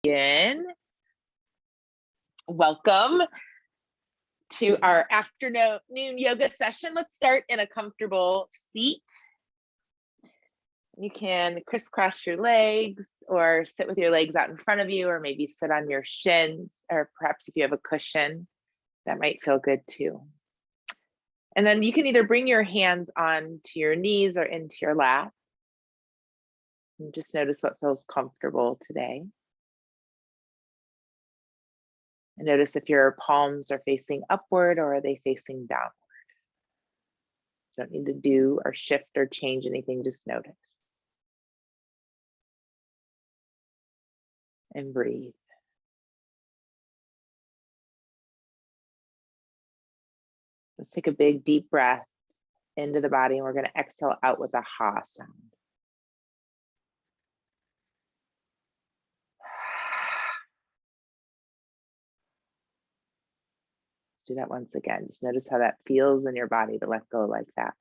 begin. Welcome to our afternoon yoga session. Let's start in a comfortable seat. You can crisscross your legs or sit with your legs out in front of you, or maybe sit on your shins, or perhaps if you have a cushion, that might feel good too. And then you can either bring your hands onto your knees or into your lap. And just notice what feels comfortable today. And notice if your palms are facing upward or are they facing downward. Don't need to do or shift or change anything, just notice. And breathe. Let's take a big deep breath into the body, and we're going to exhale out with a ha sound. Do that once again. Just notice how that feels in your body to let go like that.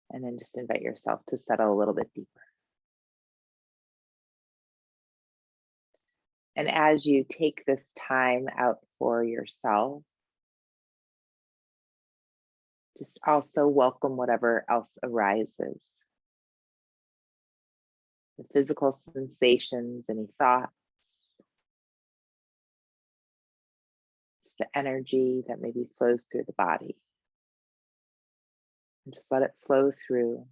And then just invite yourself to settle a little bit deeper. And as you take this time out for yourself, just also welcome whatever else arises. The physical sensations, any thoughts, just the energy that maybe flows through the body. And just let it flow through.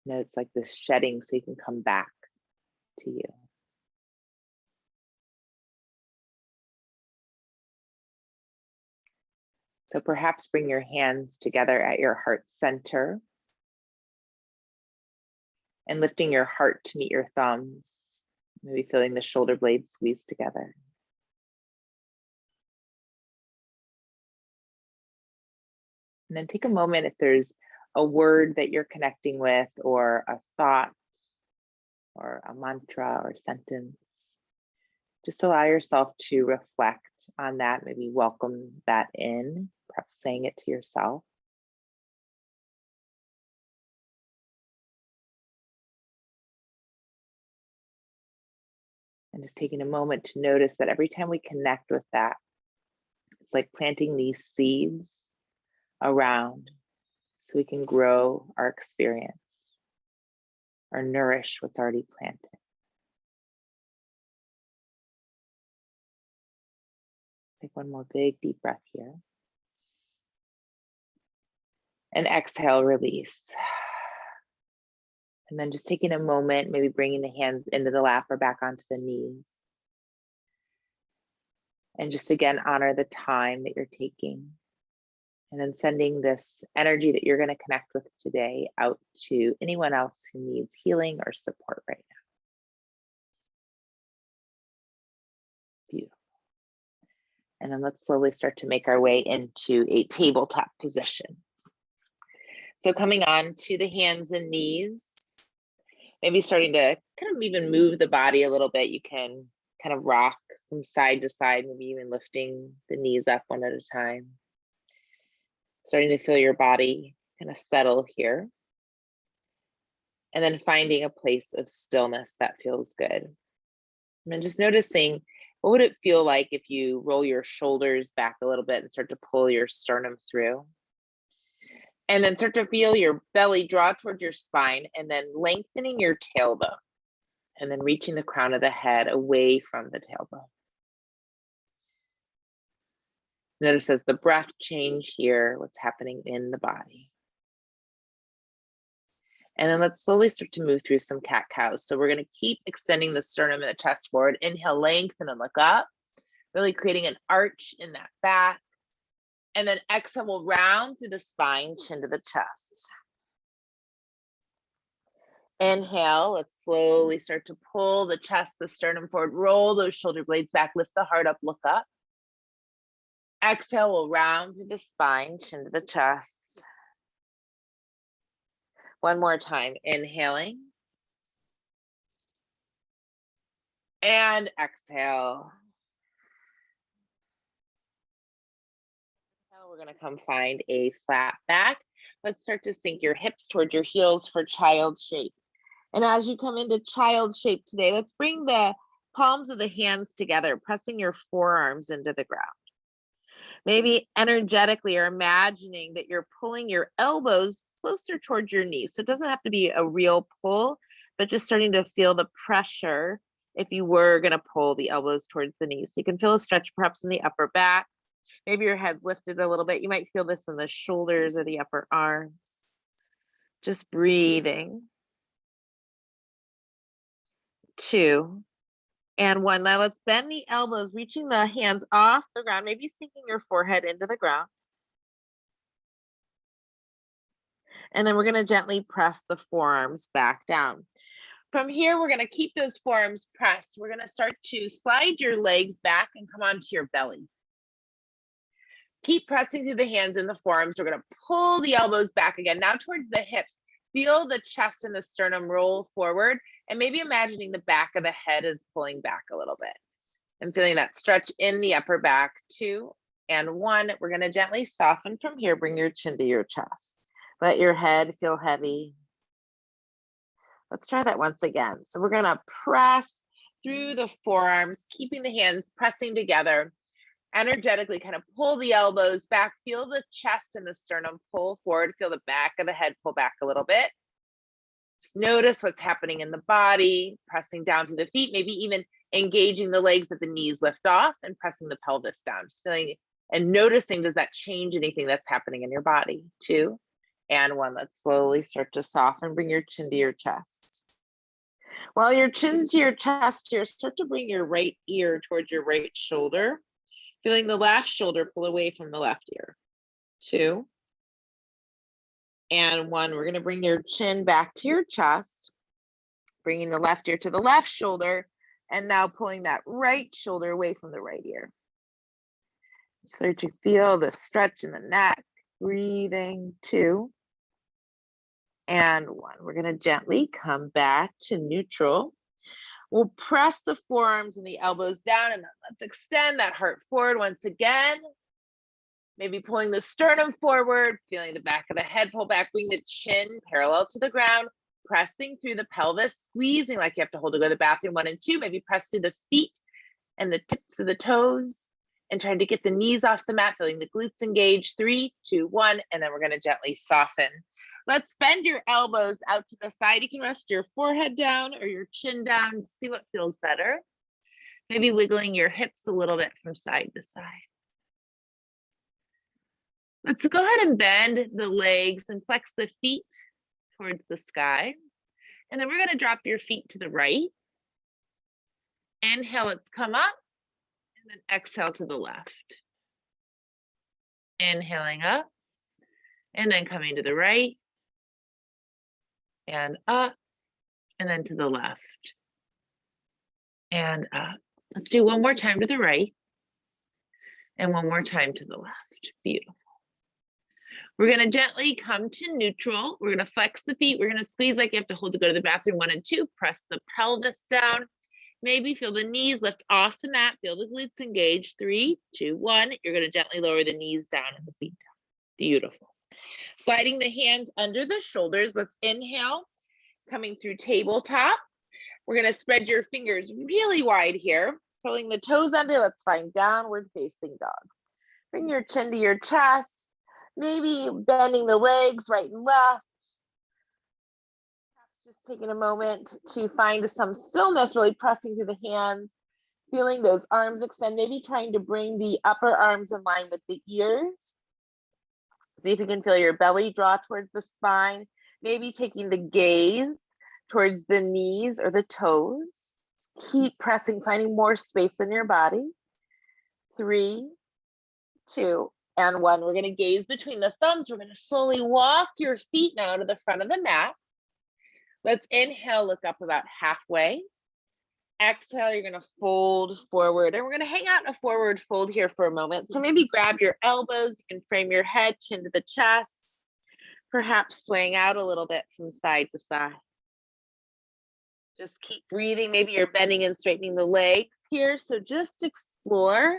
You know, it's like this shedding so you can come back to you. So perhaps bring your hands together at your heart center and lifting your heart to meet your thumbs, maybe feeling the shoulder blades squeeze together. And then take a moment if there's a word that you're connecting with, or a thought, or a mantra or sentence. Just allow yourself to reflect on that, maybe welcome that in, perhaps saying it to yourself. And just taking a moment to notice that every time we connect with that, it's like planting these seeds around so we can grow our experience or nourish what's already planted. Take one more big deep breath here. And exhale, release. And then just taking a moment, maybe bringing the hands into the lap or back onto the knees. And just again, honor the time that you're taking. And then sending this energy that you're going to connect with today out to anyone else who needs healing or support right now. Beautiful. And then let's slowly start to make our way into a tabletop position. So coming on to the hands and knees, maybe starting to kind of even move the body a little bit. You can kind of rock from side to side, maybe even lifting the knees up one at a time. Starting to feel your body kind of settle here. And then finding a place of stillness that feels good. And then just noticing, what would it feel like if you roll your shoulders back a little bit and start to pull your sternum through? And then start to feel your belly draw towards your spine, and then lengthening your tailbone. And then reaching the crown of the head away from the tailbone. Notice as the breath change here, what's happening in the body. And then let's slowly start to move through some cat-cows. So we're going to keep extending the sternum and the chest forward. Inhale, lengthen and look up, really creating an arch in that back. And then exhale, we'll round through the spine, chin to the chest. Inhale, let's slowly start to pull the chest, the sternum forward, roll those shoulder blades back, lift the heart up, look up. Exhale, we'll round through the spine, chin to the chest. One more time, inhaling. And exhale. Now we're going to come find a flat back. Let's start to sink your hips towards your heels for child shape. And as you come into child shape today, let's bring the palms of the hands together, pressing your forearms into the ground. Maybe energetically or imagining that you're pulling your elbows closer towards your knees. So it doesn't have to be a real pull, but just starting to feel the pressure if you were going to pull the elbows towards the knees. So you can feel a stretch perhaps in the upper back. Maybe your head's lifted a little bit. You might feel this in the shoulders or the upper arms. Just breathing. 2 and 1. Now let's bend the elbows, reaching the hands off the ground, maybe sinking your forehead into the ground. And then we're going to gently press the forearms back down. From here, we're going to keep those forearms pressed. We're going to start to slide your legs back and come onto your belly. Keep pressing through the hands and the forearms. We're going to pull the elbows back again, now towards the hips. Feel the chest and the sternum roll forward, and maybe imagining the back of the head is pulling back a little bit. And feeling that stretch in the upper back. 2 and 1. We're going to gently soften from here. Bring your chin to your chest. Let your head feel heavy. Let's try that once again. So we're going to press through the forearms, keeping the hands pressing together. Energetically kind of pull the elbows back. Feel the chest and the sternum pull forward. Feel the back of the head pull back a little bit. Just notice what's happening in the body, pressing down through the feet, maybe even engaging the legs that the knees lift off and pressing the pelvis down. Just feeling and noticing, does that change anything that's happening in your body? 2 and 1. Let's slowly start to soften. Bring your chin to your chest. While your chin's to your chest here, start to bring your right ear towards your right shoulder. Feeling the left shoulder pull away from the left ear. 2 and 1. We're going to bring your chin back to your chest, bringing the left ear to the left shoulder, and now pulling that right shoulder away from the right ear. Start to feel the stretch in the neck. Breathing. 2 and 1. We're going to gently come back to neutral. We'll press the forearms and the elbows down, and then let's extend that heart forward once again. Maybe pulling the sternum forward, feeling the back of the head pull back, bring the chin parallel to the ground, pressing through the pelvis, squeezing like you have to hold to go to the bathroom. 1 and 2, maybe press through the feet and the tips of the toes and trying to get the knees off the mat, feeling the glutes engaged. 3, 2, 1, and then we're going to gently soften. Let's bend your elbows out to the side. You can rest your forehead down or your chin down to see what feels better. Maybe wiggling your hips a little bit from side to side. Let's go ahead and bend the legs and flex the feet towards the sky. And then we're going to drop your feet to the right. Inhale, let's come up. And then exhale to the left. Inhaling up. And then coming to the right. And up. And then to the left. And up. Let's do one more time to the right. And one more time to the left. Beautiful. We're going to gently come to neutral. We're going to flex the feet. We're going to squeeze like you have to hold to go to the bathroom. 1 and 2. Press the pelvis down. Maybe feel the knees lift off the mat. Feel the glutes engage. 3, 2, 1. You're going to gently lower the knees down and the feet down. Beautiful. Sliding the hands under the shoulders. Let's inhale. Coming through tabletop. We're going to spread your fingers really wide here. Pulling the toes under. Let's find downward facing dog. Bring your chin to your chest. Maybe bending the legs right and left. Just taking a moment to find some stillness, really pressing through the hands, feeling those arms extend, maybe trying to bring the upper arms in line with the ears. See if you can feel your belly draw towards the spine, maybe taking the gaze towards the knees or the toes. Keep pressing, finding more space in your body. 3, 2, and 1. We're going to gaze between the thumbs. We're going to slowly walk your feet now to the front of the mat. Let's inhale, look up about halfway. Exhale, you're going to fold forward, and we're going to hang out in a forward fold here for a moment. So maybe grab your elbows. You can frame your head, chin to the chest, perhaps swaying out a little bit from side to side. Just keep breathing. Maybe you're bending and straightening the legs here. So just explore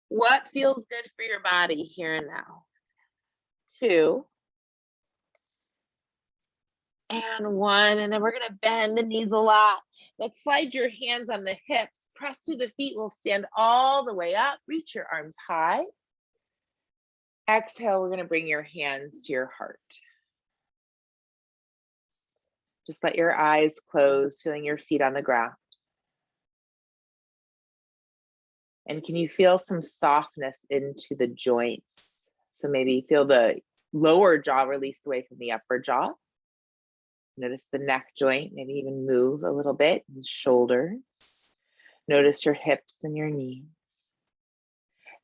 what feels good for your body here and now. 2 and 1, and then we're gonna bend the knees a lot. Let's slide your hands on the hips, press through the feet. We'll stand all the way up, reach your arms high. Exhale, we're gonna bring your hands to your heart. Just let your eyes close, feeling your feet on the ground. And can you feel some softness into the joints? So maybe feel the lower jaw release away from the upper jaw. Notice the neck joint, maybe even move a little bit, the shoulders. Notice your hips and your knees.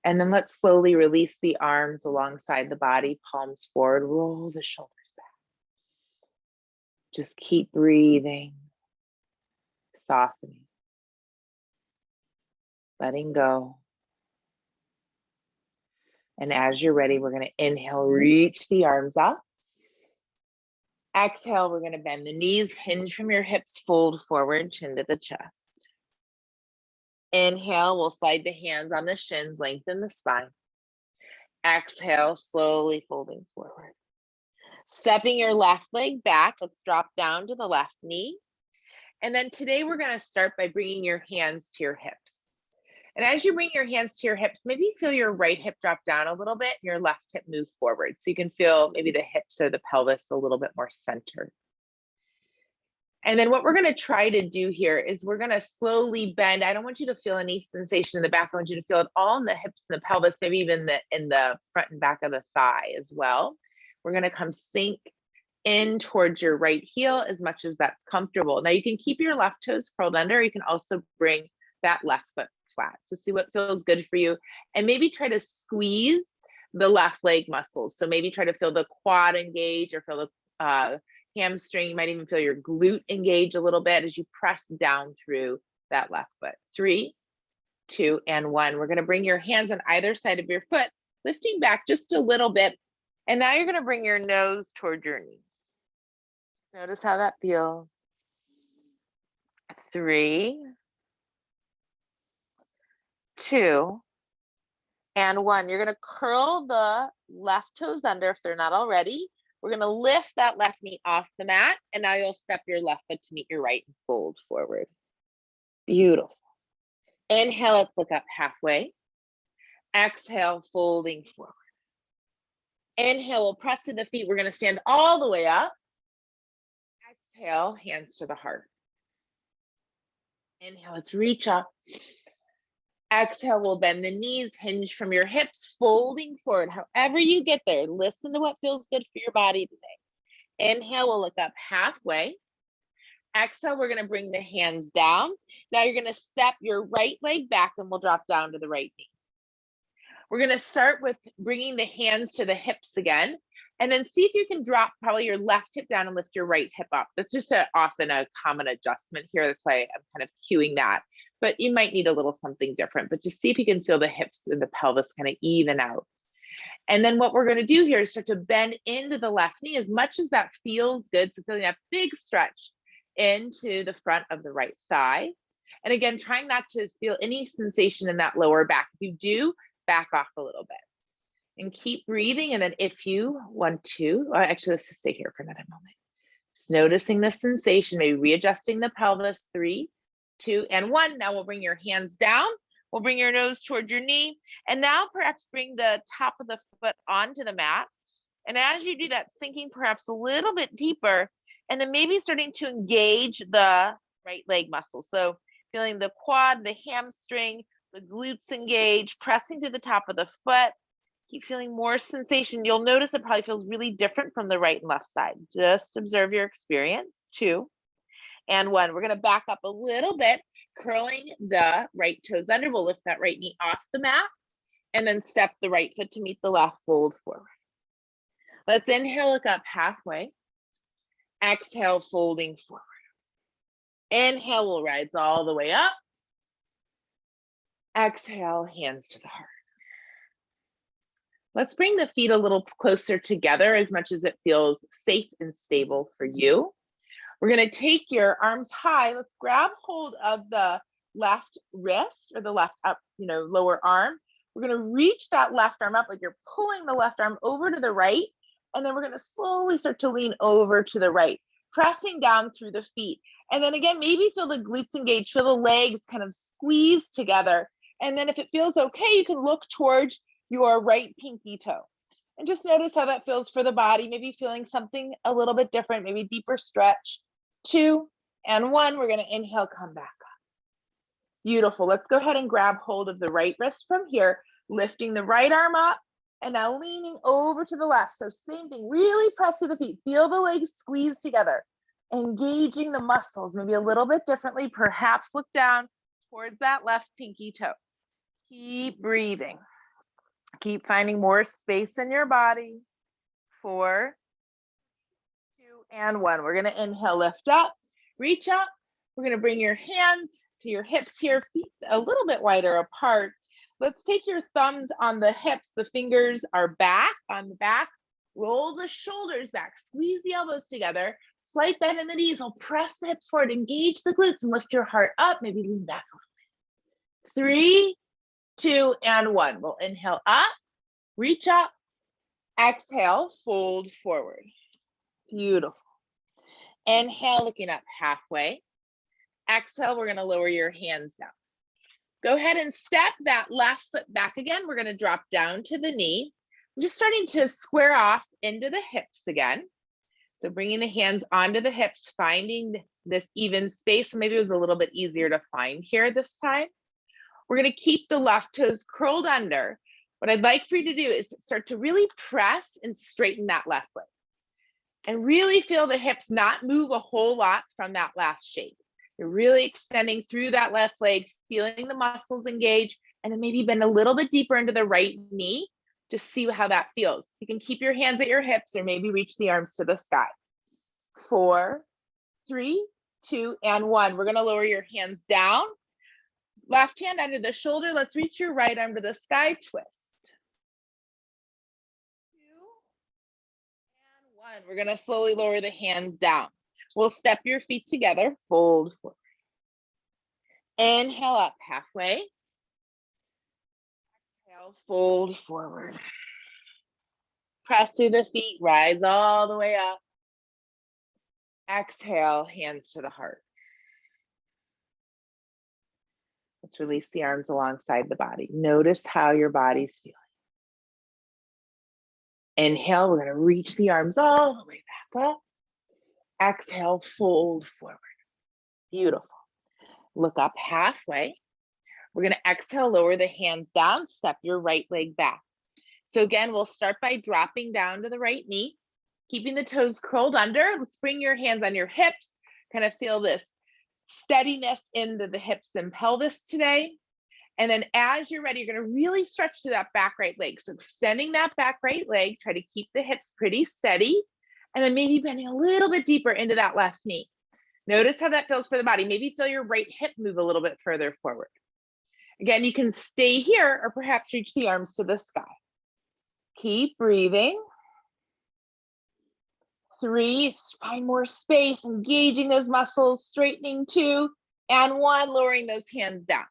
And then let's slowly release the arms alongside the body, palms forward, roll the shoulders back. Just keep breathing, softening, letting go. And as you're ready, we're going to inhale, reach the arms up. Exhale, we're going to bend the knees, hinge from your hips, fold forward, chin to the chest. Inhale, we'll slide the hands on the shins, lengthen the spine. Exhale, slowly folding forward. Stepping your left leg back, let's drop down to the left knee. And then today we're going to start by bringing your hands to your hips. And as you bring your hands to your hips, maybe feel your right hip drop down a little bit and your left hip move forward. So you can feel maybe the hips or the pelvis a little bit more centered. And then what we're going to try to do here is we're going to slowly bend. I don't want you to feel any sensation in the back. I want you to feel it all in the hips and the pelvis, maybe even in the front and back of the thigh as well. We're going to come sink in towards your right heel as much as that's comfortable. Now you can keep your left toes curled under. You can also bring that left foot flat. So see what feels good for you. And maybe try to squeeze the left leg muscles. So maybe try to feel the quad engage or feel the hamstring. You might even feel your glute engage a little bit as you press down through that left foot. 3, 2, and 1. We're going to bring your hands on either side of your foot, lifting back just a little bit. And now you're going to bring your nose toward your knee. Notice how that feels. 3, 2, and 1. You're going to curl the left toes under if they're not already. We're going to lift that left knee off the mat, and now you'll step your left foot to meet your right and fold forward. Beautiful. Inhale, let's look up halfway. Exhale, folding forward. Inhale, we'll press to the feet. We're going to stand all the way up. Exhale, hands to the heart. Inhale, let's reach up. Exhale, we'll bend the knees, hinge from your hips, folding forward. However you get there, listen to what feels good for your body today. Inhale, we'll look up halfway. Exhale, we're going to bring the hands down. Now you're going to step your right leg back and we'll drop down to the right knee. We're going to start with bringing the hands to the hips again, and then see if you can drop probably your left hip down and lift your right hip up. That's just often a common adjustment here. That's why I'm kind of cueing that. But you might need a little something different, but just see if you can feel the hips and the pelvis kind of even out. And then what we're going to do here is start to bend into the left knee as much as that feels good. So feeling that big stretch into the front of the right thigh. And again, trying not to feel any sensation in that lower back. If you do, back off a little bit and keep breathing. And then if you want to, actually, let's just stay here for another moment. Just noticing the sensation, maybe readjusting the pelvis. 3, 2, and 1. Now we'll bring your hands down. We'll bring your nose toward your knee. And now perhaps bring the top of the foot onto the mat. And as you do that, sinking perhaps a little bit deeper, and then maybe starting to engage the right leg muscle. So feeling the quad, the hamstring, the glutes engage, pressing to the top of the foot. Keep feeling more sensation. You'll notice it probably feels really different from the right and left side. Just observe your experience. 2, and 1. We're going to back up a little bit, curling the right toes under. We'll lift that right knee off the mat and then step the right foot to meet the left, fold forward. Let's inhale, look up halfway. Exhale, folding forward. Inhale, we'll rise all the way up. Exhale, hands to the heart. Let's bring the feet a little closer together as much as it feels safe and stable for you. We're gonna take your arms high. Let's grab hold of the left wrist or the left up, lower arm. We're gonna reach that left arm up like you're pulling the left arm over to the right. And then we're gonna slowly start to lean over to the right, pressing down through the feet. And then again, maybe feel the glutes engage, feel the legs kind of squeeze together. And then if it feels okay, you can look towards your right pinky toe. And just notice how that feels for the body, maybe feeling something a little bit different, maybe deeper stretch. 2 and 1, we're gonna inhale, come back up. Beautiful, let's go ahead and grab hold of the right wrist from here, lifting the right arm up, and now leaning over to the left. So same thing, really press to the feet, feel the legs squeeze together, engaging the muscles, maybe a little bit differently, perhaps look down towards that left pinky toe. Keep breathing. Keep finding more space in your body. 4, 2, and 1. We're gonna inhale, lift up, reach up. We're gonna bring your hands to your hips here, feet a little bit wider apart. Let's take your thumbs on the hips, the fingers are back on the back. Roll the shoulders back, squeeze the elbows together, slight bend in the knees. I'll press the hips forward, engage the glutes and lift your heart up, maybe lean back a little bit. 3, 2, and 1. We'll inhale up, reach up, exhale, fold forward. Beautiful. Inhale, looking up halfway. Exhale, we're gonna lower your hands down. Go ahead and step that left foot back again. We're gonna drop down to the knee. I'm just starting to square off into the hips again. So bringing the hands onto the hips, finding this even space. Maybe it was a little bit easier to find here this time. We're gonna keep the left toes curled under. What I'd like for you to do is start to really press and straighten that left leg. And really feel the hips not move a whole lot from that last shape. You're really extending through that left leg, feeling the muscles engage, and then maybe bend a little bit deeper into the right knee. Just see how that feels. You can keep your hands at your hips or maybe reach the arms to the sky. 4, 3, 2, and 1. We're gonna lower your hands down. Left hand under the shoulder. Let's reach your right arm to the sky, twist. 2, and 1. We're gonna slowly lower the hands down. We'll step your feet together, fold forward. Inhale up halfway. Exhale, fold forward. Press through the feet, rise all the way up. Exhale, hands to the heart. Let's release the arms alongside the body. Notice how your body's feeling. Inhale, we're gonna reach the arms all the way back up. Exhale, fold forward. Beautiful. Look up halfway. We're gonna exhale, lower the hands down, step your right leg back. So again, we'll start by dropping down to the right knee, keeping the toes curled under. Let's bring your hands on your hips, kind of feel this steadiness into the hips and pelvis today. And then as you're ready, you're gonna really stretch to that back right leg. So extending that back right leg, try to keep the hips pretty steady. And then maybe bending a little bit deeper into that left knee. Notice how that feels for the body. Maybe feel your right hip move a little bit further forward. Again, you can stay here or perhaps reach the arms to the sky. Keep breathing. 3, find more space, engaging those muscles, straightening. 2, and 1, lowering those hands down.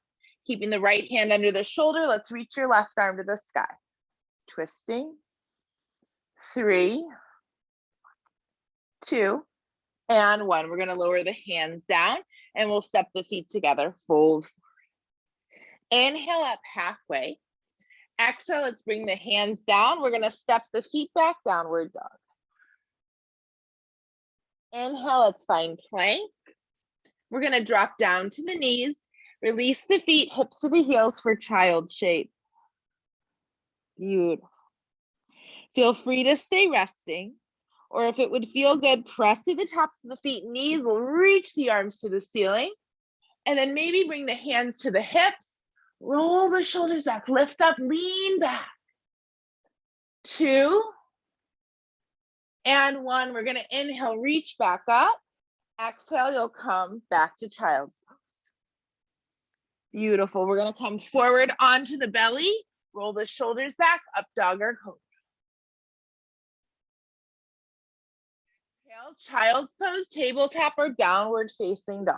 Keeping the right hand under the shoulder, let's reach your left arm to the sky. Twisting. 3, 2, and 1. We're gonna lower the hands down and we'll step the feet together, fold forward. Inhale up halfway. Exhale, let's bring the hands down. We're gonna step the feet back, downward dog. Inhale, let's find plank. We're gonna drop down to the knees, release the feet, hips to the heels for child shape. Beautiful. Feel free to stay resting, or if it would feel good, press to the tops of the feet, knees will reach the arms to the ceiling, and then maybe bring the hands to the hips, roll the shoulders back, lift up, lean back. 2, and 1. We're gonna inhale, reach back up. Exhale, you'll come back to child's pose. Beautiful. We're gonna come forward onto the belly, roll the shoulders back, up dog or cobra. Exhale, child's pose, tabletop, or downward facing dog.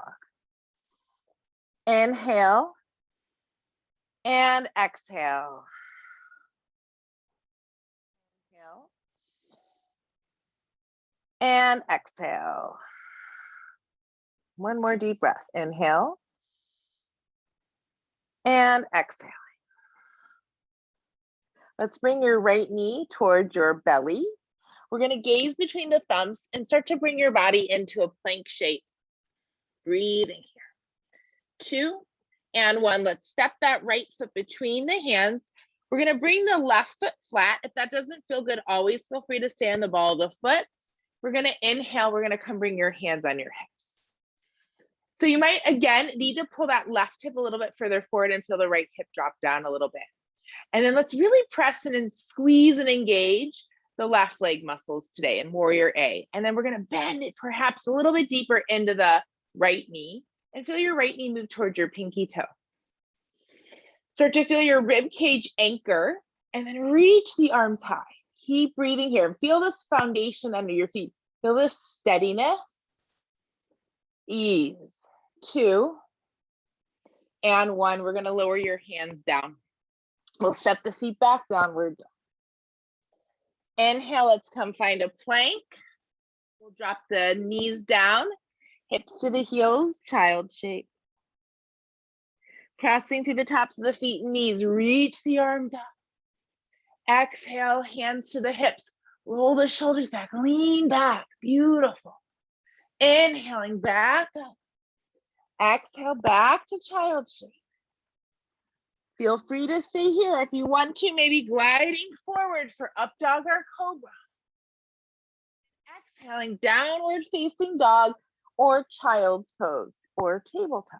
Inhale and exhale. Inhale and exhale. One more deep breath. Inhale and exhale. Let's bring your right knee towards your belly. We're going to gaze between the thumbs and start to bring your body into a plank shape. Breathing here. 2 and 1. Let's step that right foot between the hands. We're going to bring the left foot flat. If that doesn't feel good, always feel free to stay on the ball of the foot. We're going to inhale. We're going to come bring your hands on your hips. So you might, again, need to pull that left hip a little bit further forward and feel the right hip drop down a little bit. And then let's really press in and squeeze and engage the left leg muscles today in Warrior A. And then we're going to bend it perhaps a little bit deeper into the right knee and feel your right knee move towards your pinky toe. Start to feel your rib cage anchor and then reach the arms high. Keep breathing here. Feel this foundation under your feet. Feel this steadiness. Ease. 2 and 1. We're going to lower your hands down. We'll step the feet back, downward dog. Inhale, let's come find a plank. We'll drop the knees down, hips to the heels, child shape. Pressing through the tops of the feet and knees, reach the arms up. Exhale, hands to the hips. Roll the shoulders back, lean back, beautiful. Inhaling back up. Exhale, back to child shape. Feel free to stay here if you want to, maybe gliding forward for up dog or cobra. Exhaling, downward facing dog or child's pose or tabletop.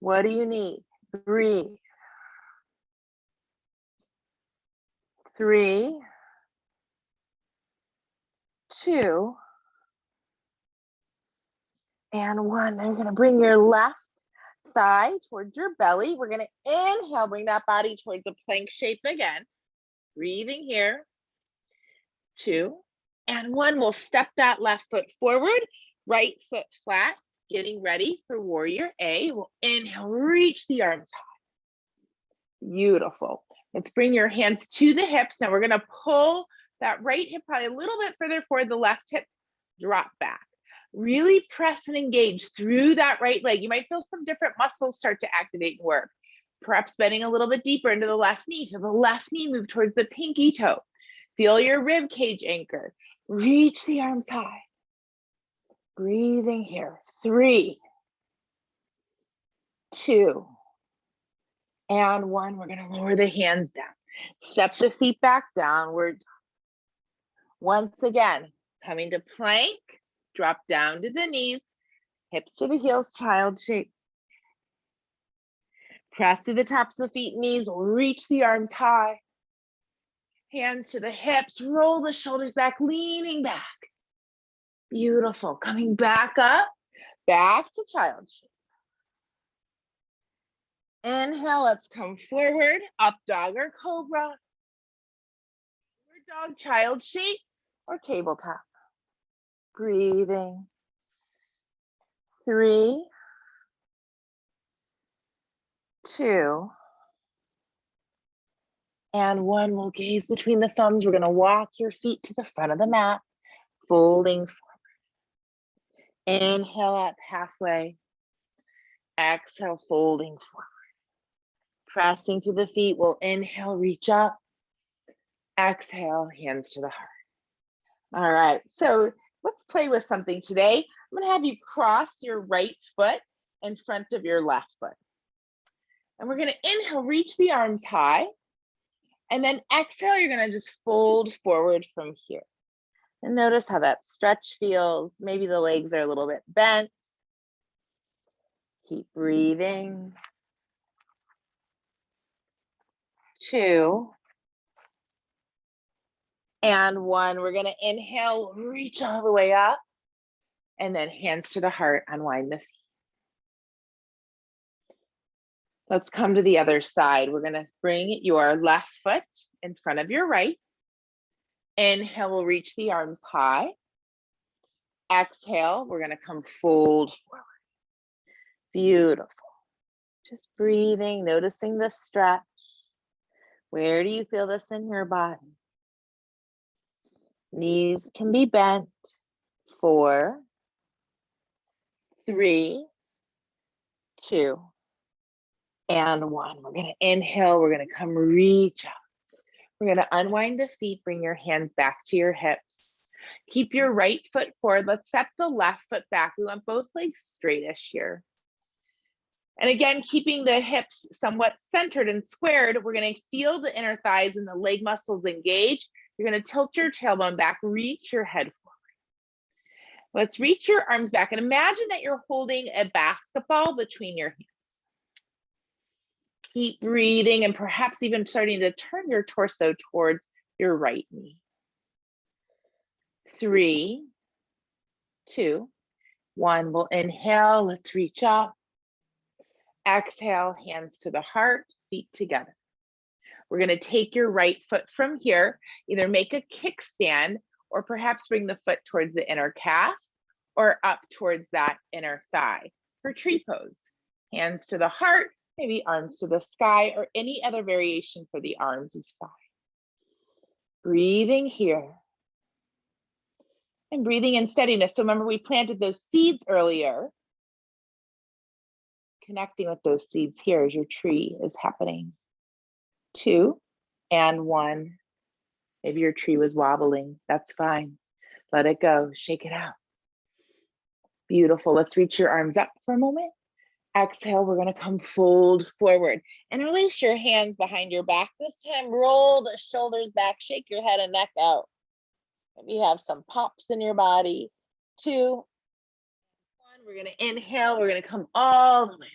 What do you need? Breathe. 3, 2, and 1. Then you're going to bring your left thigh towards your belly. We're going to inhale, bring that body towards the plank shape again. Breathing here. 2 and 1. We'll step that left foot forward, right foot flat, getting ready for Warrior A. We'll inhale, reach the arms high. Beautiful. Let's bring your hands to the hips. Now we're going to pull that right hip probably a little bit further forward, the left hip, drop back. Really press and engage through that right leg. You might feel some different muscles start to activate and work. Perhaps bending a little bit deeper into the left knee. Feel the left knee move towards the pinky toe. Feel your rib cage anchor. Reach the arms high. Breathing here. 3, 2, and 1. We're going to lower the hands down. Step the feet back, downward. Once again, coming to plank. Drop down to the knees, hips to the heels, child shape. Press to the tops of the feet, knees, reach the arms high. Hands to the hips, roll the shoulders back, leaning back. Beautiful. Coming back up, back to child shape. Inhale, let's come forward, up dog or cobra. Forward dog, child shape, or tabletop. Breathing. 3, 2, and 1. We'll gaze between the thumbs. We're going to walk your feet to the front of the mat, folding forward. Inhale up halfway. Exhale, folding forward. Pressing through the feet. We'll inhale, reach up. Exhale, hands to the heart. All right, so let's play with something today. I'm going to have you cross your right foot in front of your left foot. And we're going to inhale, reach the arms high. And then exhale, you're going to just fold forward from here. And notice how that stretch feels. Maybe the legs are a little bit bent. Keep breathing. 2 and 1. We're going to inhale, reach all the way up. And then hands to the heart, unwind the feet. Let's come to the other side. We're going to bring your left foot in front of your right. Inhale, we'll reach the arms high. Exhale, we're gonna come fold forward. Beautiful. Just breathing, noticing the stretch. Where do you feel this in your body? Knees can be bent. 4, 3, 2, and 1. We're gonna inhale, we're gonna come reach up. We're gonna unwind the feet, bring your hands back to your hips. Keep your right foot forward. Let's step the left foot back. We want both legs straightish here. And again, keeping the hips somewhat centered and squared, we're gonna feel the inner thighs and the leg muscles engage. You're gonna tilt your tailbone back, reach your head forward. Let's reach your arms back and imagine that you're holding a basketball between your hands. Keep breathing and perhaps even starting to turn your torso towards your right knee. 3, 2, 1. We'll inhale, let's reach up. Exhale, hands to the heart, feet together. We're gonna take your right foot from here, either make a kickstand or perhaps bring the foot towards the inner calf or up towards that inner thigh for tree pose. Hands to the heart, maybe arms to the sky, or any other variation for the arms is fine. Breathing here. And breathing in steadiness. So remember, we planted those seeds earlier. Connecting with those seeds here as your tree is happening. 2 and 1. Maybe your tree was wobbling. That's fine. Let it go. Shake it out. Beautiful. Let's reach your arms up for a moment. Exhale, we're going to come fold forward and release your hands behind your back. This time, roll the shoulders back, shake your head and neck out. Maybe you have some pops in your body. 2, 1. We're going to inhale. We're going to come all the way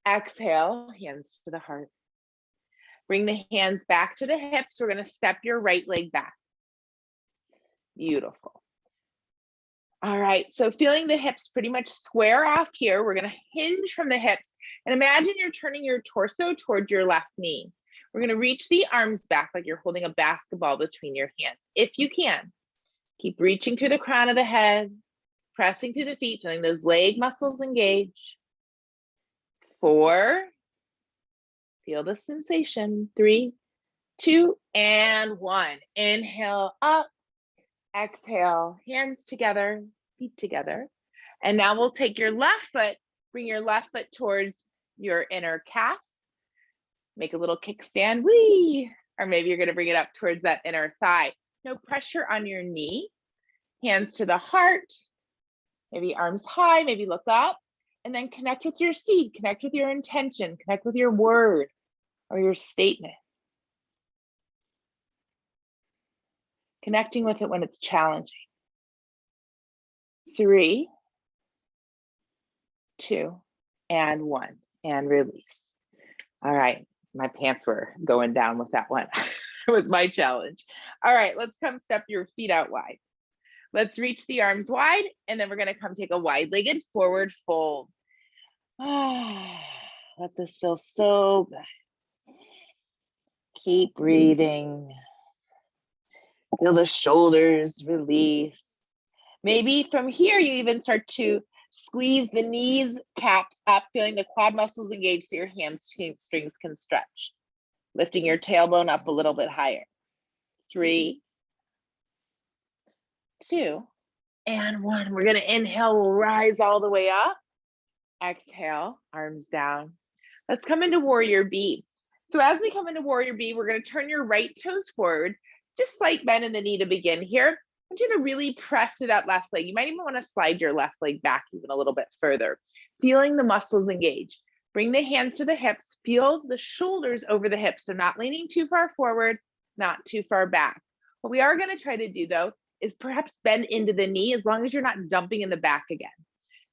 back up. Exhale, hands to the heart. Bring the hands back to the hips. We're going to step your right leg back. Beautiful. All right, so feeling the hips pretty much square off here, we're gonna hinge from the hips and imagine you're turning your torso towards your left knee. We're gonna reach the arms back like you're holding a basketball between your hands, if you can. Keep reaching through the crown of the head, pressing through the feet, feeling those leg muscles engage. 4, feel the sensation. 3, 2, and 1. Inhale up. Exhale, hands together, feet together. And now we'll take your left foot, bring your left foot towards your inner calf. Make a little kickstand, wee. Or maybe you're gonna bring it up towards that inner thigh. No pressure on your knee. Hands to the heart. Maybe arms high, maybe look up. And then connect with your seed, connect with your intention, connect with your word or your statement. Connecting with it when it's challenging. 3, 2, and 1, and release. All right, my pants were going down with that one. It was my challenge. All right, let's come step your feet out wide. Let's reach the arms wide, and then we're gonna come take a wide-legged forward fold. Let this feel so good. Keep breathing. Feel the shoulders release. Maybe from here, you even start to squeeze the knees caps up, feeling the quad muscles engaged so your hamstrings can stretch. Lifting your tailbone up a little bit higher. 3, 2, and 1. We're gonna inhale, we'll rise all the way up. Exhale, arms down. Let's come into warrior B. So as we come into warrior B, we're gonna turn your right toes forward, just slight bend in the knee to begin here. I want you to really press through that left leg. You might even want to slide your left leg back even a little bit further, feeling the muscles engage. Bring the hands to the hips, feel the shoulders over the hips. So not leaning too far forward, not too far back. What we are going to try to do though, is perhaps bend into the knee as long as you're not dumping in the back again.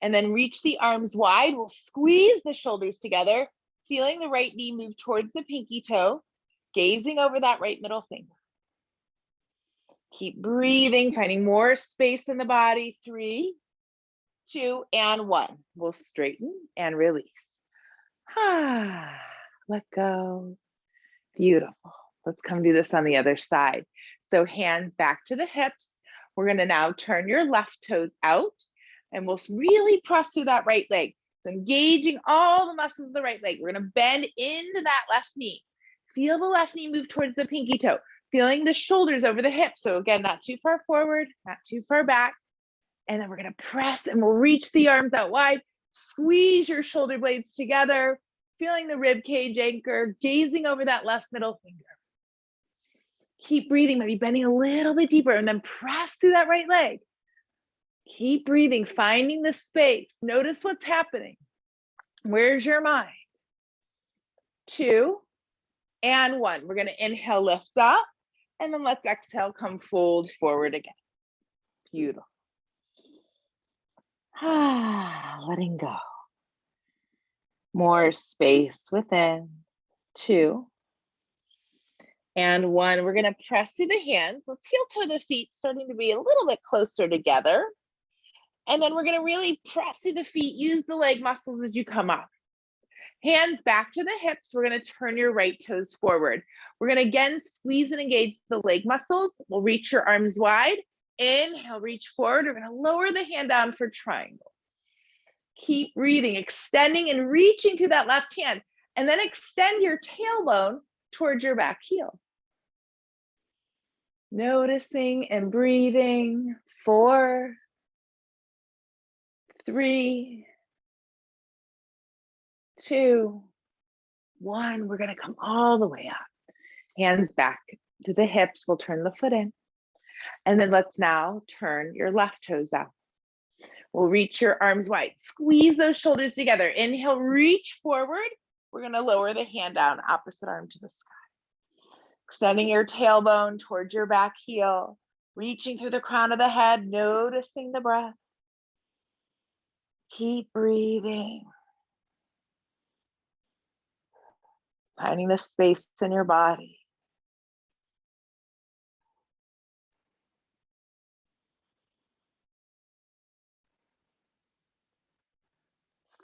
And then reach the arms wide. We'll squeeze the shoulders together, feeling the right knee move towards the pinky toe, gazing over that right middle finger. Keep breathing, finding more space in the body. 3, 2, and 1. We'll straighten and release. Let go. Beautiful. Let's come do this on the other side. So hands back to the hips. We're gonna now turn your left toes out and we'll really press through that right leg. So engaging all the muscles of the right leg. We're gonna bend into that left knee. Feel the left knee move towards the pinky toe, feeling the shoulders over the hips. So again, not too far forward, not too far back. And then we're gonna press and we'll reach the arms out wide, squeeze your shoulder blades together, feeling the rib cage anchor, gazing over that left middle finger. Keep breathing, maybe bending a little bit deeper and then press through that right leg. Keep breathing, finding the space. Notice what's happening. Where's your mind? 2 and 1. We're gonna inhale, lift up, and then let's exhale, come fold forward again. Beautiful. Letting go. More space within. 2 and 1. We're gonna press through the hands. Let's heel toe the feet, starting to be a little bit closer together. And then we're gonna really press through the feet, use the leg muscles as you come up. Hands back to the hips. We're gonna turn your right toes forward. We're gonna again squeeze and engage the leg muscles. We'll reach your arms wide. Inhale, reach forward. We're gonna lower the hand down for triangle. Keep breathing, extending and reaching through that left hand. And then extend your tailbone towards your back heel. Noticing and breathing. 4, 3, 2, 1. We're gonna come all the way up. Hands back to the hips. We'll turn the foot in. And then let's now turn your left toes out. We'll reach your arms wide. Squeeze those shoulders together. Inhale, reach forward. We're gonna lower the hand down, opposite arm to the sky. Extending your tailbone towards your back heel. Reaching through the crown of the head, noticing the breath. Keep breathing. Finding the space in your body.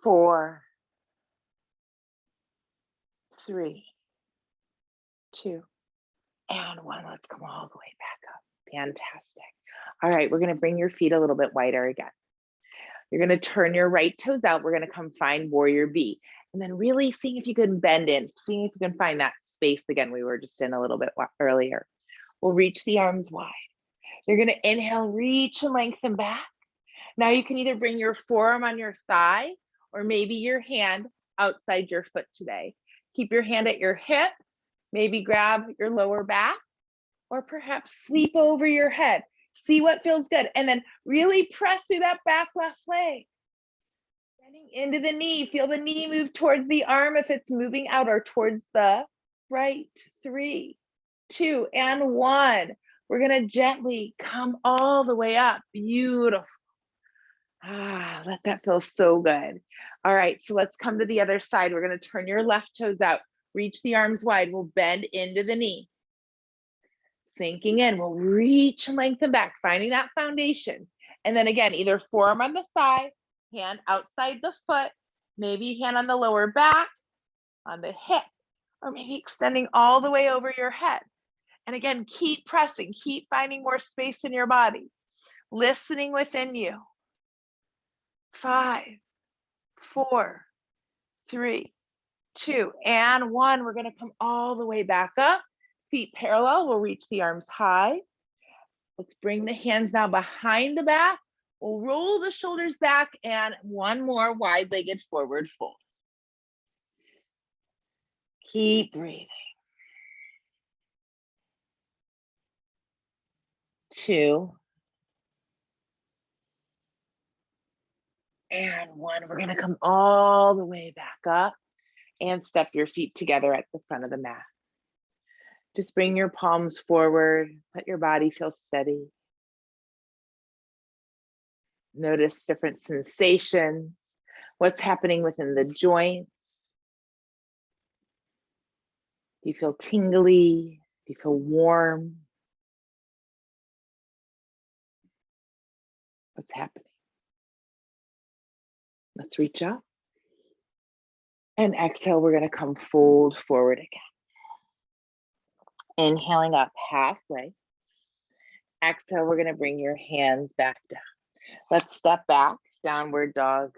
4, 3, 2, and 1. Let's come all the way back up. Fantastic. All right, we're gonna bring your feet a little bit wider again. You're gonna turn your right toes out. We're gonna come find warrior B. And then really seeing if you can bend in, seeing if you can find that space again we were just in a little bit earlier. We'll reach the arms wide. You're gonna inhale, reach and lengthen back. Now you can either bring your forearm on your thigh or maybe your hand outside your foot today. Keep your hand at your hip, maybe grab your lower back, or perhaps sweep over your head. See what feels good. And then really press through that back left leg. Bending into the knee, feel the knee move towards the arm if it's moving out or towards the right. 3, 2, and 1. We're gonna gently come all the way up. Beautiful. Let that feel so good. All right, so let's come to the other side. We're gonna turn your left toes out. Reach the arms wide. We'll bend into the knee. Sinking in, we'll reach and lengthen back, finding that foundation. And then again, either forearm on the thigh, hand outside the foot, maybe hand on the lower back, on the hip, or maybe extending all the way over your head. And again, keep pressing, keep finding more space in your body, listening within you. 5, 4, 3, 2, and 1. We're gonna come all the way back up. Feet parallel, we'll reach the arms high. Let's bring the hands now behind the back. We'll roll the shoulders back and one more wide-legged forward fold. Keep breathing. 2, and 1. We're gonna come all the way back up and step your feet together at the front of the mat. Just bring your palms forward, let your body feel steady. Notice different sensations, what's happening within the joints. Do you feel tingly? Do you feel warm? What's happening? Let's reach up. And exhale, we're gonna come fold forward again. Inhaling up halfway. Exhale, we're gonna bring your hands back down. Let's step back, downward dog.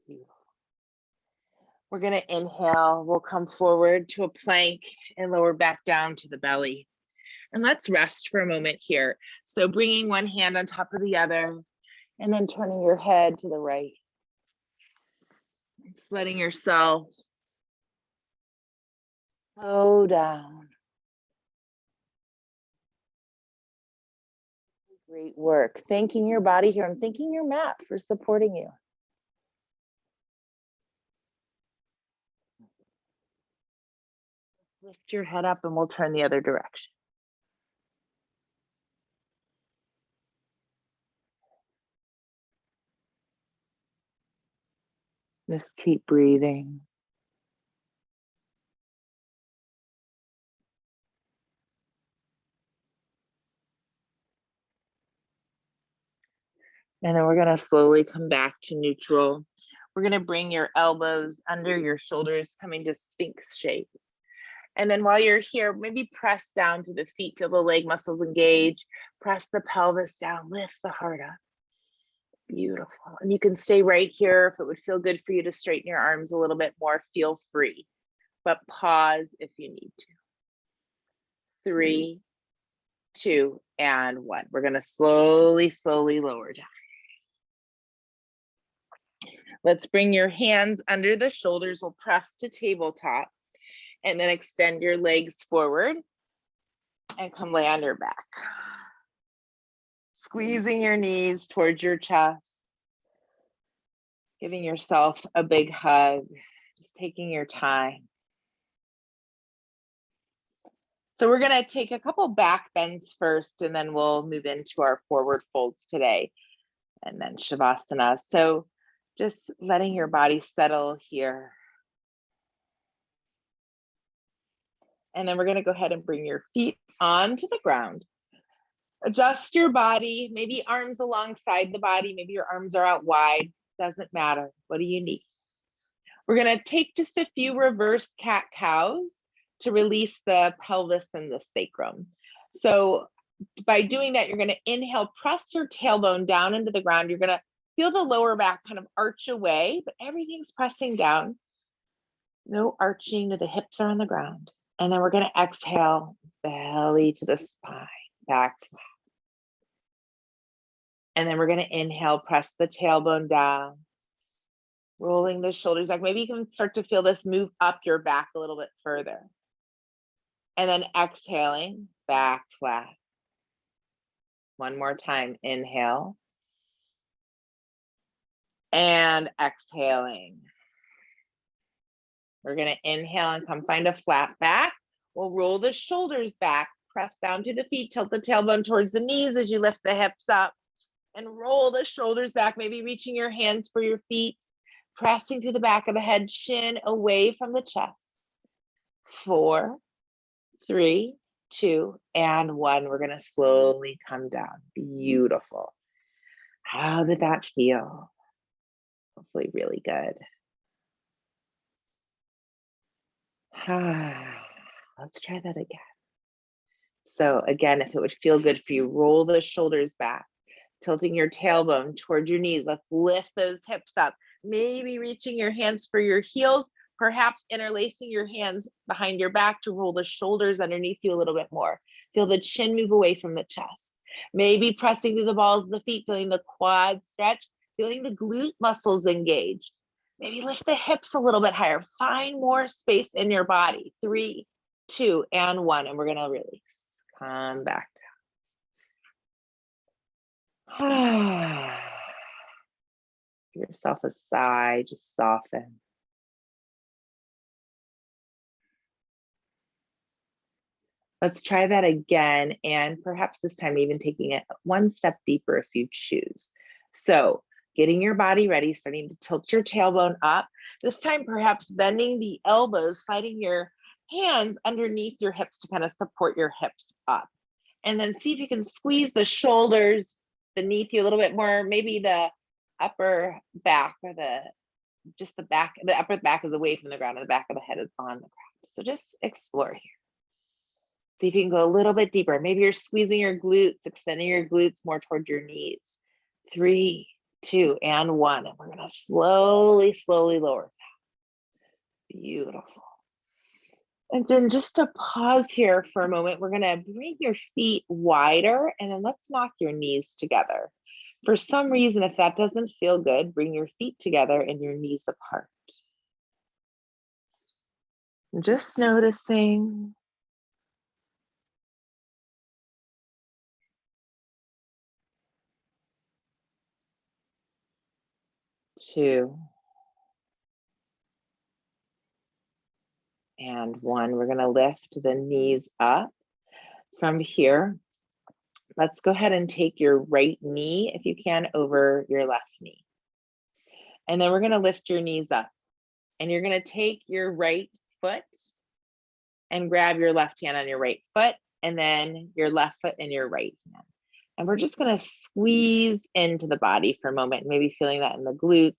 Beautiful. We're gonna inhale, we'll come forward to a plank and lower back down to the belly. And let's rest for a moment here. So bringing one hand on top of the other and then turning your head to the right. Just letting yourself slow down. Great work. Thanking your body here. I'm thanking your mat for supporting you. Lift your head up and we'll turn the other direction. Just keep breathing. And then we're going to slowly come back to neutral. We're going to bring your elbows under your shoulders, coming to Sphinx shape. And then while you're here, maybe press down to the feet, feel the leg muscles engage, press the pelvis down, lift the heart up. Beautiful. And you can stay right here. If it would feel good for you to straighten your arms a little bit more, feel free, but pause if you need to. 3, 2, and 1. We're going to slowly, slowly lower down. Let's bring your hands under the shoulders. We'll press to tabletop and then extend your legs forward and come lay on your back. Squeezing your knees towards your chest. Giving yourself a big hug. Just taking your time. So we're going to take a couple back bends first, and then we'll move into our forward folds today, and then Shavasana. So just letting your body settle here. And then we're going to go ahead and bring your feet onto the ground. Adjust your body, maybe arms alongside the body, maybe your arms are out wide, doesn't matter. What do you need? We're going to take just a few reverse cat-cows to release the pelvis and the sacrum. So by doing that, you're going to inhale, press your tailbone down into the ground. You're going to feel the lower back kind of arch away, but everything's pressing down. No arching, the hips are on the ground. And then we're going to exhale, belly to the spine, back flat. And then we're going to inhale, press the tailbone down, rolling the shoulders back. Maybe you can start to feel this move up your back a little bit further. And then exhaling, back flat. One more time, inhale. And exhaling. We're going to inhale and come find a flat back. We'll roll the shoulders back, press down to the feet, tilt the tailbone towards the knees as you lift the hips up, and roll the shoulders back, maybe reaching your hands for your feet, pressing to the back of the head, chin away from the chest. 4, 3, 2, and 1. We're going to slowly come down. Beautiful. How did that feel? Hopefully really good. Let's try that again. So again, if it would feel good for you, roll the shoulders back, tilting your tailbone towards your knees. Let's lift those hips up, maybe reaching your hands for your heels, perhaps interlacing your hands behind your back to roll the shoulders underneath you a little bit more. Feel the chin move away from the chest. Maybe pressing through the balls of the feet, feeling the quads stretch, feeling the glute muscles engage. Maybe lift the hips a little bit higher. Find more space in your body. 3, 2, and 1. And we're going to release. Come back down. Give yourself a sigh. Just soften. Let's try that again. And perhaps this time even taking it one step deeper if you choose. So getting your body ready, starting to tilt your tailbone up. This time, perhaps bending the elbows, sliding your hands underneath your hips to kind of support your hips up. And then see if you can squeeze the shoulders beneath you a little bit more. Maybe the upper back or the upper back is away from the ground and the back of the head is on the ground. So just explore here. See if you can go a little bit deeper. Maybe you're squeezing your glutes, extending your glutes more toward your knees. 3, 2, and 1. And we're going to slowly, slowly lower. Beautiful. And then just to pause here for a moment, we're going to bring your feet wider and then let's knock your knees together. For some reason, if that doesn't feel good, bring your feet together and your knees apart. Just noticing. 2, and 1. We're going to lift the knees up. From here, let's go ahead and take your right knee, if you can, over your left knee. And then we're going to lift your knees up. And you're going to take your right foot and grab your left hand on your right foot, and then your left foot in your right hand. And we're just going to squeeze into the body for a moment, maybe feeling that in the glutes,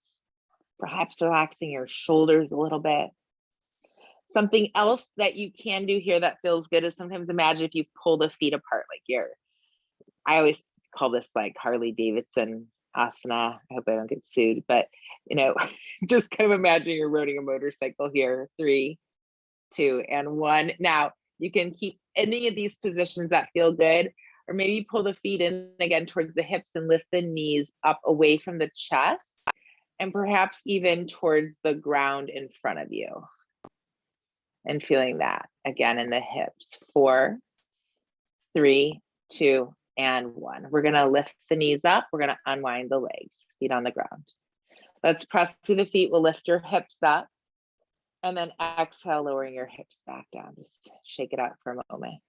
perhaps relaxing your shoulders a little bit. Something else that you can do here that feels good is sometimes imagine if you pull the feet apart, like I always call this like Harley Davidson asana. I hope I don't get sued, but just kind of imagine you're riding a motorcycle here. 3, 2, and 1. Now you can keep any of these positions that feel good, or maybe pull the feet in again towards the hips and lift the knees up away from the chest and perhaps even towards the ground in front of you. And feeling that again in the hips. 4, 3, 2, and 1. We're going to lift the knees up. We're going to unwind the legs, feet on the ground. Let's press to the feet. We'll lift your hips up. And then exhale, lowering your hips back down. Just shake it out for a moment.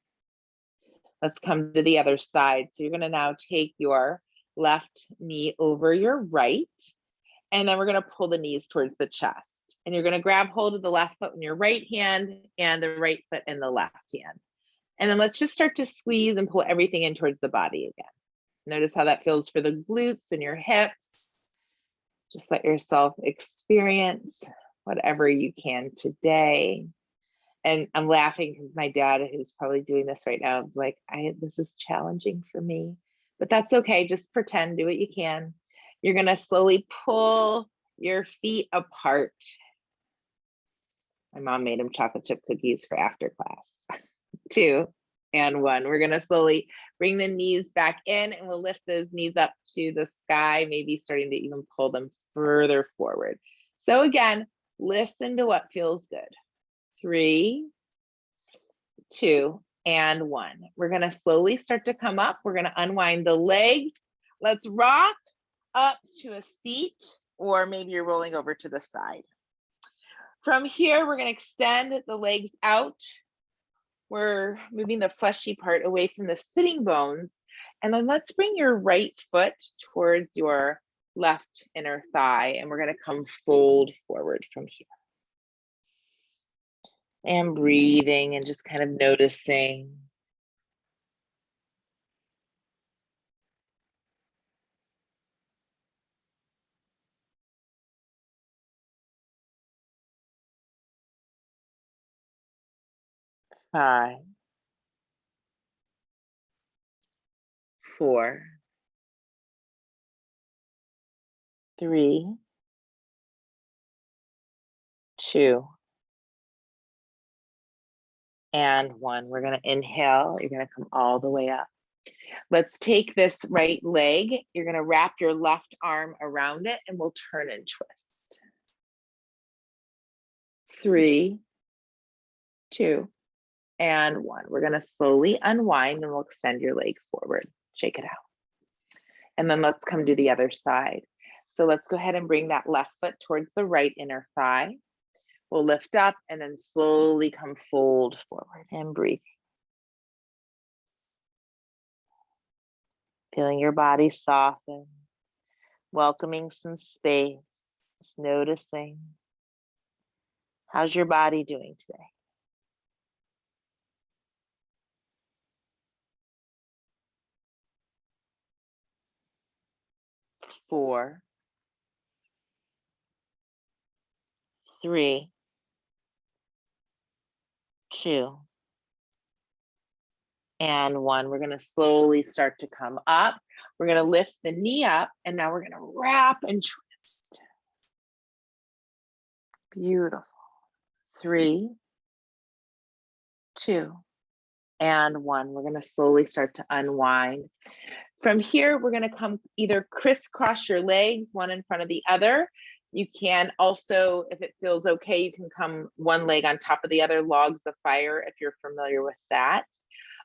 Let's come to the other side. So you're going to now take your left knee over your right. And then we're going to pull the knees towards the chest. And you're going to grab hold of the left foot in your right hand and the right foot in the left hand. And then let's just start to squeeze and pull everything in towards the body again. Notice how that feels for the glutes and your hips. Just let yourself experience whatever you can today. And I'm laughing because my dad, who's probably doing this right now, is like, this is challenging for me, but that's okay. Just pretend, do what you can. You're going to slowly pull your feet apart. My mom made him chocolate chip cookies for after class. 2, and 1. We're going to slowly bring the knees back in and we'll lift those knees up to the sky, maybe starting to even pull them further forward. So again, listen to what feels good. 3, 2, and 1. We're going to slowly start to come up. We're going to unwind the legs. Let's rock up to a seat, or maybe you're rolling over to the side. From here, we're going to extend the legs out. We're moving the fleshy part away from the sitting bones. And then let's bring your right foot towards your left inner thigh. And we're going to come fold forward from here. And breathing and just kind of noticing. Five, 4, 3, 2, and 1. We're going to inhale. You're going to come all the way up. Let's take this right leg. You're going to wrap your left arm around it and we'll turn and twist. 3, 2, and 1. We're going to slowly unwind and we'll extend your leg forward. Shake it out. And then let's come to the other side. So let's go ahead and bring that left foot towards the right inner thigh. We'll lift up and then slowly come fold forward and breathe. Feeling your body soften, welcoming some space, just noticing. How's your body doing today? 4, 3, 2, and 1. We're gonna slowly start to come up. We're gonna lift the knee up, and now we're gonna wrap and twist. Beautiful. 3, 2, and 1. We're gonna slowly start to unwind. From here, we're gonna come either crisscross your legs, one in front of the other. You can also, if it feels okay, you can come one leg on top of the other, logs of fire, if you're familiar with that.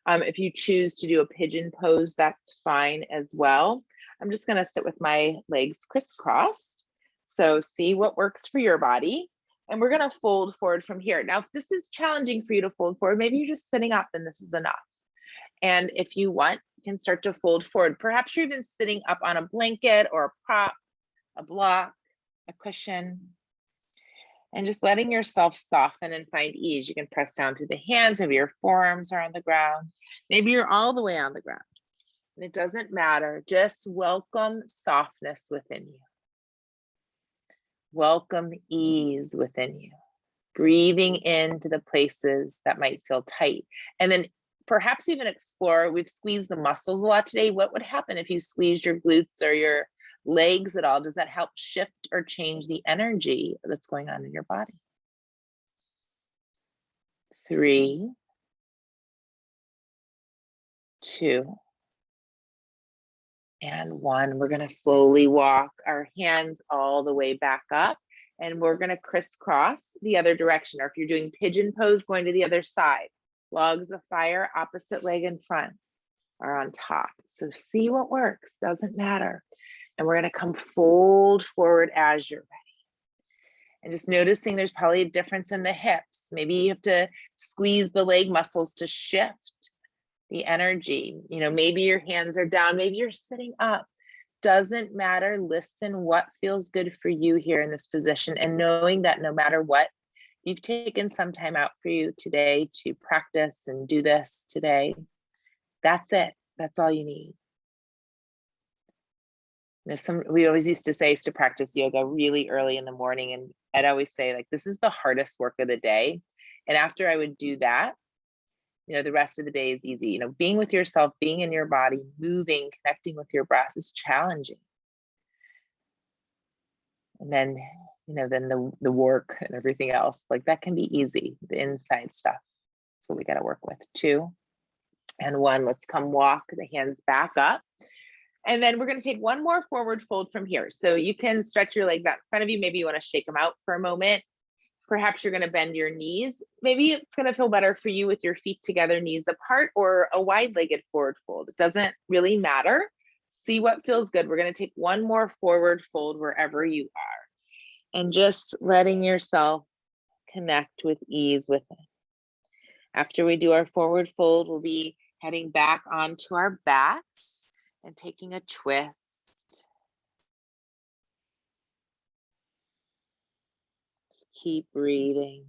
If you choose to do a pigeon pose, that's fine as well. I'm just gonna sit with my legs crisscrossed. So see what works for your body. And we're gonna fold forward from here. Now, if this is challenging for you to fold forward, maybe you're just sitting up and this is enough. And if you want, you can start to fold forward. Perhaps you're even sitting up on a blanket or a prop, a block, a cushion, and just letting yourself soften and find ease. You can press down through the hands, maybe your forearms are on the ground. Maybe you're all the way on the ground. And it doesn't matter, just welcome softness within you. Welcome ease within you. Breathing into the places that might feel tight. And then perhaps even explore, we've squeezed the muscles a lot today. What would happen if you squeezed your glutes or your legs at all? Does that help shift or change the energy that's going on in your body? 3, 2, and 1. We're going to slowly walk our hands all the way back up, and we're going to crisscross the other direction. Or if you're doing pigeon pose, going to the other side. Logs of fire, opposite leg in front or on top. So see what works, doesn't matter. And we're going to come fold forward as you're ready. And just noticing there's probably a difference in the hips. Maybe you have to squeeze the leg muscles to shift the energy. You know, maybe your hands are down, maybe you're sitting up. Doesn't matter. Listen what feels good for you here in this position, and knowing that no matter what, you've taken some time out for you today to practice and do this today. That's it. That's all you need. You know, we always used to say to practice yoga really early in the morning, and I'd always say, like, this is the hardest work of the day. And after I would do that, you know, the rest of the day is easy. You know, being with yourself, being in your body, moving, connecting with your breath is challenging. And then, you know, then the work and everything else, like that can be easy. The inside stuff. That's what we got to work with. 2, and 1. Let's come walk the hands back up. And then we're going to take one more forward fold from here. So you can stretch your legs out in front of you. Maybe you want to shake them out for a moment. Perhaps you're going to bend your knees. Maybe it's going to feel better for you with your feet together, knees apart, or a wide-legged forward fold. It doesn't really matter. See what feels good. We're going to take one more forward fold wherever you are, and just letting yourself connect with ease with it. After we do our forward fold, we'll be heading back onto our backs and taking a twist. Just keep breathing.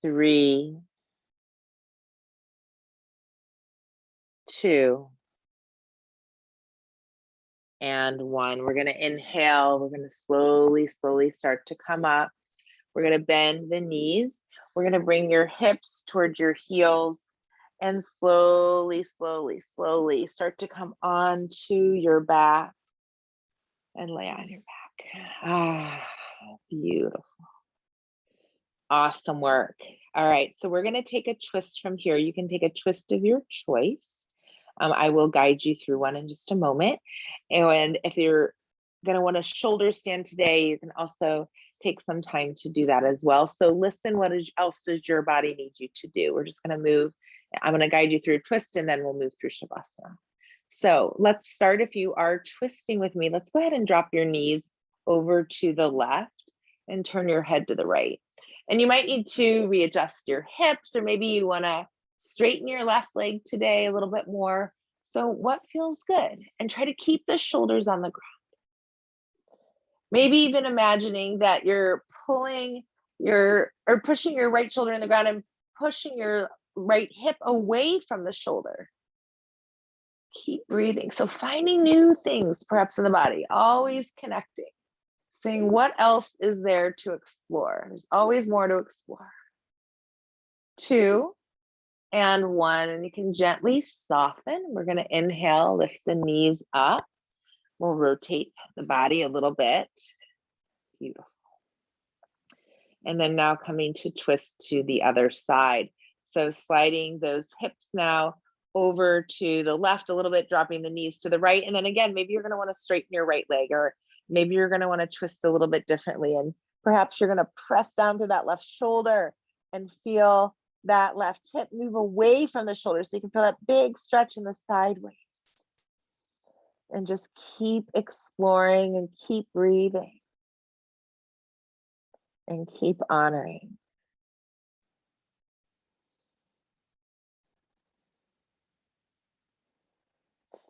Three, 2, and 1. We're going to inhale. We're going to slowly start to come up. We're going to bend the knees. We're going to bring your hips towards your heels, and slowly start to come onto your back and lay on your back. Ah, beautiful. Awesome work. All right, so we're going to take a twist from here. You can take a twist of your choice. I will guide you through one in just a moment. And if you're going to want a shoulder stand today, you can also take some time to do that as well. So listen, what else does your body need you to do? We're just going to move. I'm going to guide you through a twist, and then we'll move through Shavasana. So let's start. If you are twisting with me, let's go ahead and drop your knees over to the left and turn your head to the right. And you might need to readjust your hips, or maybe you want to straighten your left leg today a little bit more. So what feels good? And try to keep the shoulders on the ground. Maybe even imagining that you're pushing your right shoulder in the ground and pushing your right hip away from the shoulder. Keep breathing. So finding new things, perhaps in the body, always connecting, saying what else is there to explore? There's always more to explore. 2 and 1, and you can gently soften. We're going to inhale, lift the knees up. We'll rotate the body a little bit. Beautiful. And then now coming to twist to the other side. So sliding those hips now over to the left a little bit, dropping the knees to the right. And then again, maybe you're going to want to straighten your right leg, or maybe you're going to want to twist a little bit differently. And perhaps you're going to press down to that left shoulder and feel that left hip move away from the shoulder, so you can feel that big stretch in the sideways. And just keep exploring and keep breathing and keep honoring.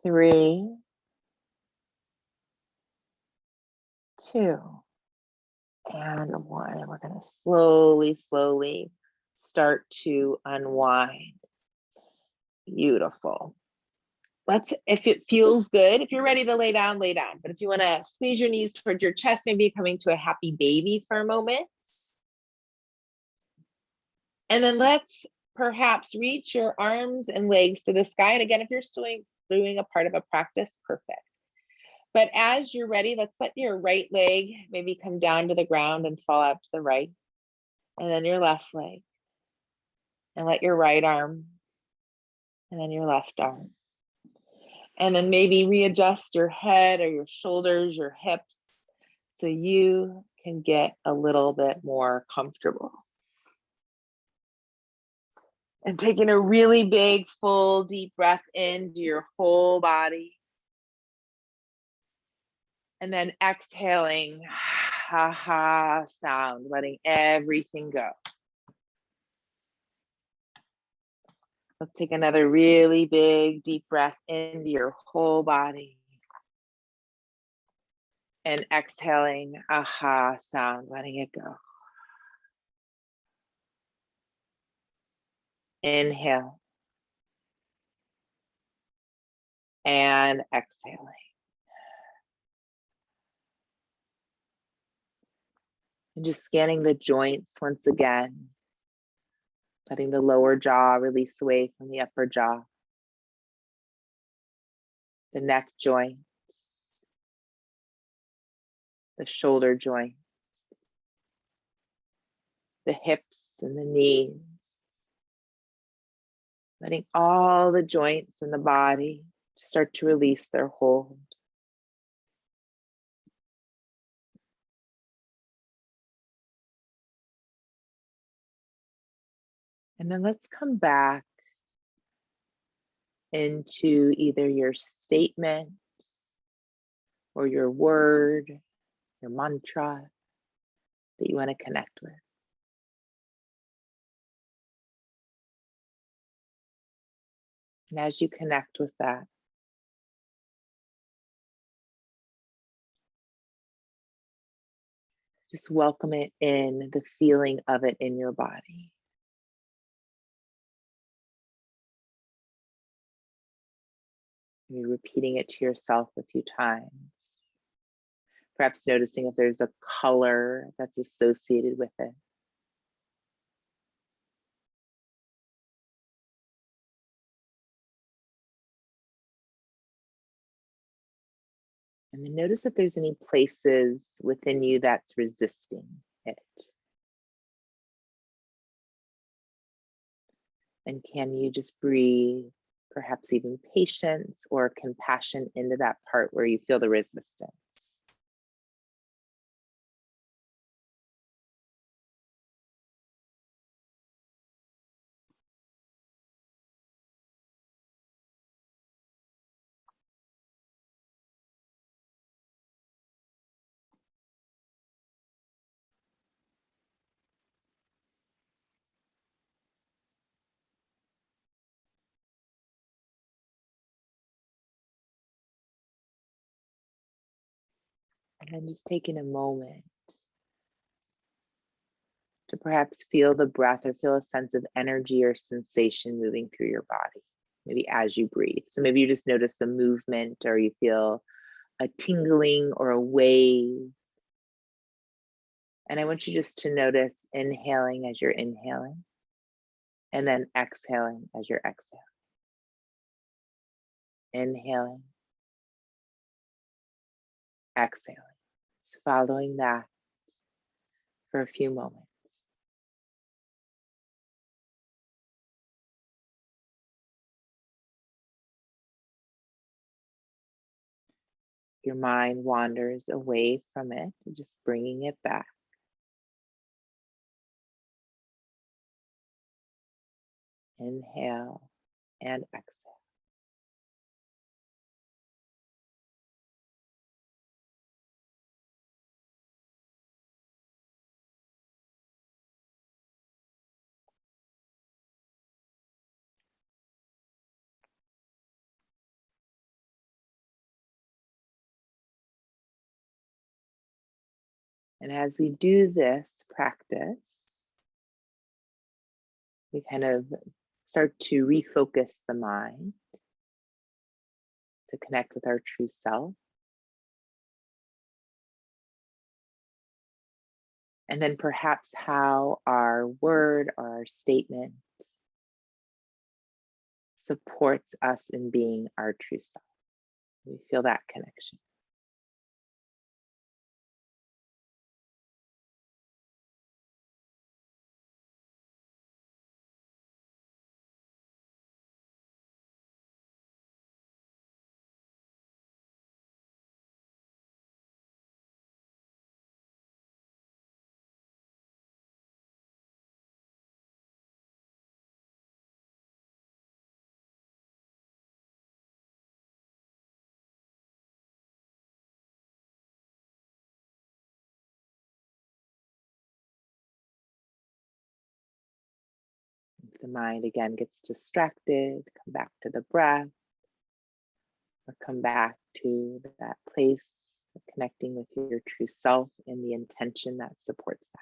Three, 2, and 1. And we're going to slowly start to unwind. Beautiful. If it feels good, if you're ready to lay down, lay down. But if you want to squeeze your knees towards your chest, maybe coming to a happy baby for a moment. And then let's perhaps reach your arms and legs to the sky. And again, if you're still doing a part of a practice, perfect. But as you're ready, let's let your right leg maybe come down to the ground and fall out to the right. And then your left leg. And let your right arm. And then your left arm. And then maybe readjust your head or your shoulders, your hips, so you can get a little bit more comfortable. And taking a really big, full, deep breath into your whole body. And then exhaling, ha-ha sound, letting everything go. Let's take another really big, deep breath into your whole body. And exhaling, aha sound, letting it go. Inhale. And exhaling. And just scanning the joints once again. Letting the lower jaw release away from the upper jaw. The neck joint. The shoulder joint. The hips and the knees. Letting all the joints in the body start to release their hold. And then let's come back into either your statement or your word, your mantra that you want to connect with. And as you connect with that, just welcome it in, the feeling of it in your body. Maybe repeating it to yourself a few times. Perhaps noticing if there's a color that's associated with it. And then notice if there's any places within you that's resisting it. And can you just breathe, perhaps even patience or compassion into that part where you feel the resistance? And then just taking a moment to perhaps feel the breath or feel a sense of energy or sensation moving through your body. maybe as you breathe. So maybe you just notice the movement, or you feel a tingling or a wave. And I want you just to notice inhaling as you're inhaling, and then exhaling as you're exhaling. Inhaling, exhaling. Just following that for a few moments. Your mind wanders away from it, just bringing it back. Inhale and exhale. And as we do this practice, we kind of start to refocus the mind to connect with our true self. And then perhaps how our word or our statement supports us in being our true self. We feel that connection. If the mind again gets distracted, come back to the breath, or come back to that place of connecting with your true self and the intention that supports that.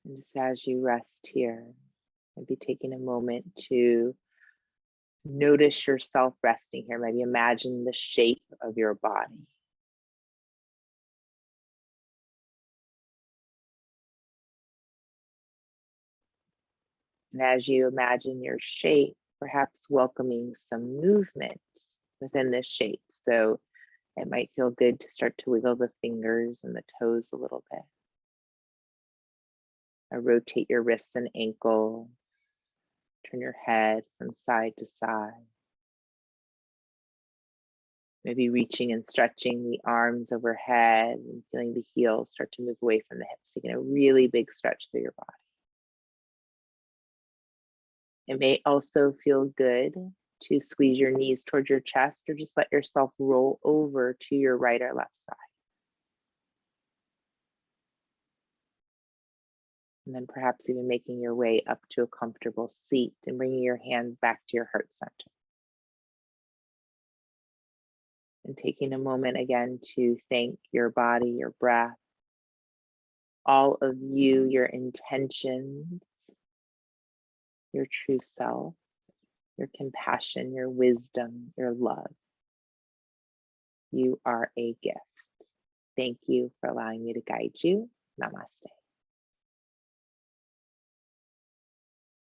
And just as you rest here, maybe taking a moment to notice yourself resting here. Maybe imagine the shape of your body. And as you imagine your shape, perhaps welcoming some movement within this shape. So it might feel good to start to wiggle the fingers and the toes a little bit. Or rotate your wrists and ankles. Turn your head from side to side. Maybe reaching and stretching the arms overhead and feeling the heels start to move away from the hips, taking a really big stretch through your body. It may also feel good to squeeze your knees towards your chest, or just let yourself roll over to your right or left side. And then perhaps even making your way up to a comfortable seat and bringing your hands back to your heart center. And taking a moment again to thank your body, your breath, all of you, your intentions, your true self, your compassion, your wisdom, your love. You are a gift. Thank you for allowing me to guide you. Namaste.